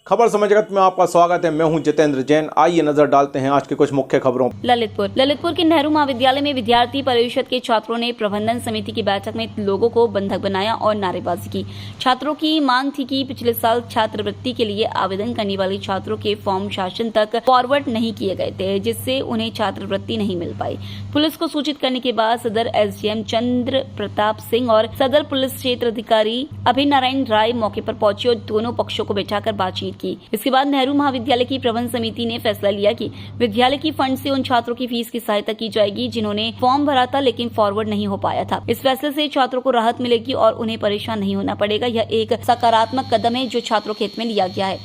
खबर समय जगत में आपका स्वागत है। मैं हूं जितेंद्र जैन। आइए नजर डालते हैं आज की कुछ मुख्य खबरों। ललितपुर के नेहरू महाविद्यालय में विद्यार्थी परिषद के छात्रों ने प्रबंधन समिति की बैठक में लोगों को बंधक बनाया और नारेबाजी की। छात्रों की मांग थी कि पिछले साल छात्रवृत्ति के लिए आवेदन करने वाले छात्रों के फॉर्म शासन तक फॉरवर्ड नहीं किए गए थे, जिससे उन्हें छात्रवृत्ति नहीं मिल पाई। पुलिस को सूचित करने के बाद सदर एसडीएम चंद्र प्रताप सिंह और सदर पुलिस क्षेत्र अधिकारी अभिनारायण राय मौके पर पहुंचे और दोनों पक्षों को बैठाकर बातचीत की। इसके बाद नेहरू महाविद्यालय की प्रबंध समिति ने फैसला लिया कि विद्यालय की फंड से उन छात्रों की फीस की सहायता की जाएगी जिन्होंने फॉर्म भरा था लेकिन फॉरवर्ड नहीं हो पाया था। इस फैसले से छात्रों को राहत मिलेगी और उन्हें परेशान नहीं होना पड़ेगा। यह एक सकारात्मक कदम है जो छात्रों के हित में लिया गया है।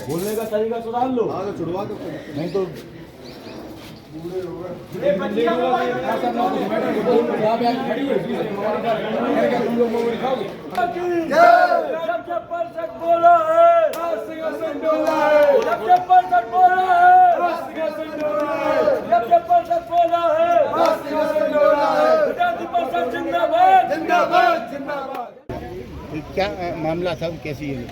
बोलने का तरीका सुधार लो। छुड़वा दो, नहीं तो क्या मामला था, कैसी है?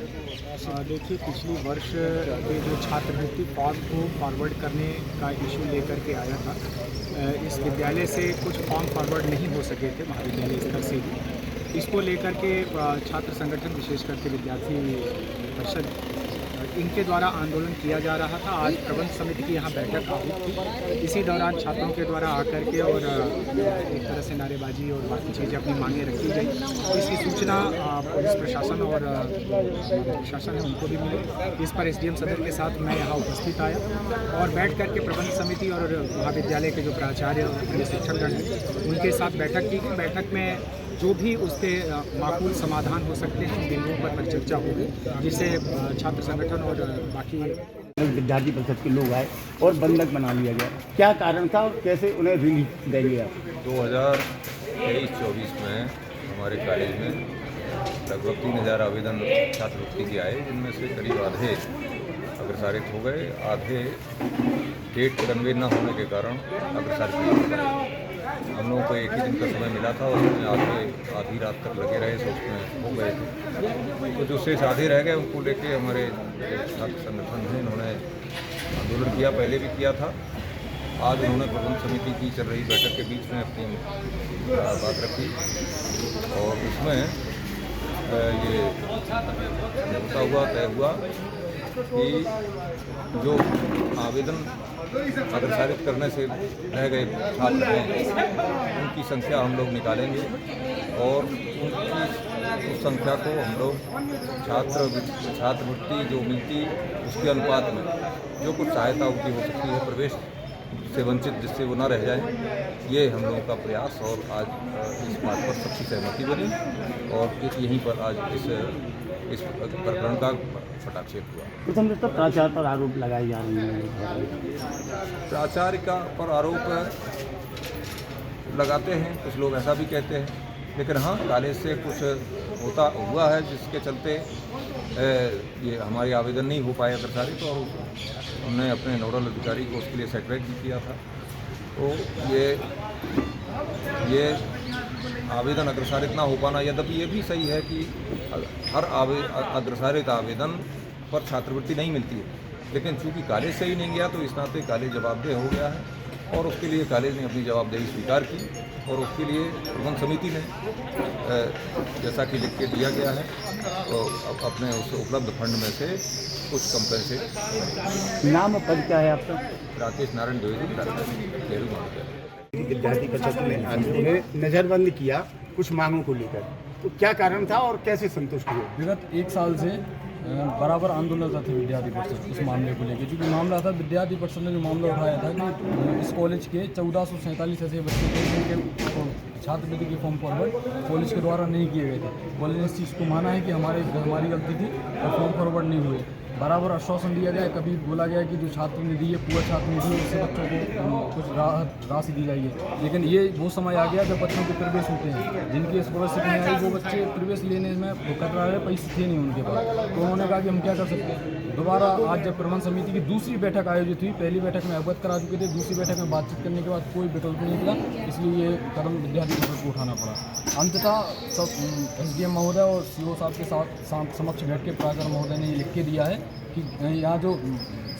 देखिए, पिछले वर्ष के जो छात्रवृत्ति फॉर्म को फॉरवर्ड करने का इशू लेकर के आया था, इस विद्यालय से कुछ फॉर्म फॉरवर्ड नहीं हो सके थे महाविद्यालय स्तर से ही। इसको लेकर के छात्र संगठन, विशेष करके विद्यार्थी परिषद, इनके द्वारा आंदोलन किया जा रहा था। आज प्रबंध समिति की यहाँ बैठक आहूत थी। इसी दौरान छात्रों के द्वारा आकर के और एक तरह से नारेबाजी और बाकी चीज़ें अपनी मांगें रखी गई। इसकी सूचना पुलिस प्रशासन और प्रशासन है उनको भी मिली। इस पर एसडीएम सदर के साथ मैं यहाँ उपस्थित आया और बैठ करके प्रबंध समिति और महाविद्यालय के जो प्राचार्य और शिक्षकगण हैं उनके साथ बैठक की गई। बैठक में जो भी उसके माकूल समाधान हो सकते हैं उन बिंदुओं पर परिचर्चा होगी, जिससे छात्र संगठन और बाकी विद्यार्थी परिषद के लोग आए और बंधक बना लिया गया। क्या कारण था और कैसे उन्हें रिलीफ देंगे आप? 2023-24 में हमारे कॉलेज में लगभग 3000 आवेदन छात्रवृत्ति के आए, जिनमें से करीब आधे अग्रसारित हो गए, आधे डेट कन्वे न होने के कारण अग्रसारित नहीं हो पाए। हम लोगों को एक ही दिन का समय मिला था और उसमें आधी रात तक लगे रहे, सब उसमें हो गए थे। तो जो शेष आधे रह गए उनको लेके हमारे छात्र संगठन है, इन्होंने आंदोलन किया, पहले भी किया था। आज उन्होंने प्रबंध समिति की चल रही बैठक के बीच में अपनी बात रखी और उसमें ये तय हुआ कि जो आवेदन अग्रसारित करने से रह गए छात्र हैं उनकी संख्या हम लोग निकालेंगे और उनकी उस संख्या को हम लोग छात्रवृत्ति जो मिलती उसके अनुपात में जो कुछ सहायता उनकी हो सकती है प्रवेश से वंचित, जिससे वो ना रह जाए, ये हम लोगों का प्रयास। और आज इस बात पर सबकी सहमति बनी और यहीं पर आज इस प्रकरण का फटाक्षेप हुआ। प्रथम दृष्टया प्राचार्य पर आरोप लगाए जा रहे हैं। प्राचार्य का पर आरोप लगाते हैं, कुछ लोग ऐसा भी कहते हैं, लेकिन हाँ, कॉलेज से कुछ हुआ है जिसके चलते ये हमारे आवेदन नहीं हो पाए अग्रसारित, और हमने अपने नोडल अधिकारी को उसके लिए सेटबैक भी किया था। तो ये आवेदन अग्रसारित ना हो पाना, यद्यपि ये भी सही है कि हर अग्रसारित आवेदन पर छात्रवृत्ति नहीं मिलती है, लेकिन चूंकि कॉलेज से ही नहीं गया तो इस नाते कॉलेज जवाबदेह हो गया है और उसके लिए कॉलेज ने अपनी जवाबदेही स्वीकार की और उसके लिए प्रबंध समिति ने जैसा कि लिख के दिया गया है तो अपने उस उपलब्ध फंड में से कुछ कंपनसेट। नाम और पद क्या है आपका? राकेश नारायण द्विवेदी, नेहरू महाविद्यालय। विद्यार्थी परिषद ने आज उन्हें नज़रबंद किया कुछ मांगों को लेकर, तो क्या कारण था और कैसे संतुष्ट हुए? विगत एक साल से बराबर आंदोलन था विद्यार्थी परिषद उस मामले को लेकर, क्योंकि मामला था विद्यार्थी परिषद ने जो मामला उठाया था कि इस कॉलेज के 1447 ऐसे बच्चे थे जिनके छात्रवृत्ति के फॉर्म फॉरवर्ड कॉलेज के द्वारा नहीं किए गए थे। कॉलेज ने इस चीज़ को माना है कि हमारी गलती थी और फॉर्म फॉरवर्ड नहीं हुए। बराबर आश्वासन दिया गया है, कभी बोला गया है कि जो छात्र निधि है पूरा छात्र निधि है उससे बच्चों को कुछ राशि दी जाएगी, लेकिन ये वो समय आ गया जब बच्चों के प्रवेश होते हैं, जिनकी स्कॉलरशिप नहीं आई वो बच्चे प्रवेश लेने में कर रहे हैं, पैसे थे नहीं उनके पास। तो उन्होंने कहा कि हम क्या कर सकते हैं। दोबारा आज जब प्रबंध समिति की दूसरी बैठक आयोजित हुई, पहली बैठक में अवगत करा चुके थे, दूसरी बैठक में बातचीत करने के बाद कोई विकल्प नहीं निकला, इसलिए ये कदम विद्यार्थी परिषद को उठाना पड़ा। अंततः सब SDM महोदय और CO साहब के समक्ष बैठ के प्राचार्य महोदय ने लिख के दिया है कि यहाँ जो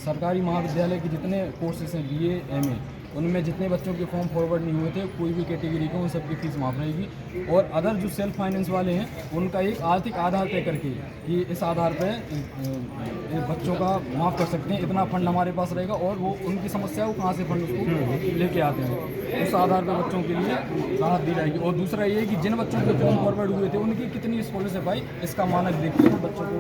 सरकारी महाविद्यालय के जितने कोर्सेज हैं BA MA उनमें जितने बच्चों के फॉर्म फॉरवर्ड नहीं हुए थे कोई भी कैटेगरी को उन सबकी फीस माफ रहेगी, और अदर जो सेल्फ फाइनेंस वाले हैं उनका एक आर्थिक आधार तय करके कि इस आधार पर बच्चों का माफ़ कर सकते हैं, इतना फंड हमारे पास रहेगा, और वो उनकी समस्या वो कहाँ से फंड उसको लेके आते हैं, उस आधार पर बच्चों के लिए राहत दी जाएगी। और दूसरा ये कि जिन बच्चों के फॉर्म फॉरवर्ड हुए थे उनकी कितनी स्कॉलरशिप आई इसका मानक देखते हुए बच्चों को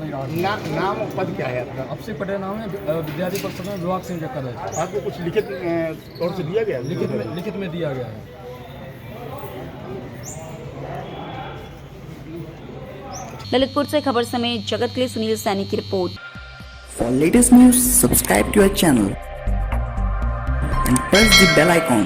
नहीं राहत। नाम और पद क्या है आपका? अभिषेक पटेल नाम है, विद्यार्थी परिषद में विभाग सिंह जक्कर है। आपको कुछ लिखित तौर से दिया गया? लिखित में दिया गया है। ललितपुर से खबर समय जगत के लिए सुनील सैनी की report. For latest news, subscribe to our channel and press the bell icon.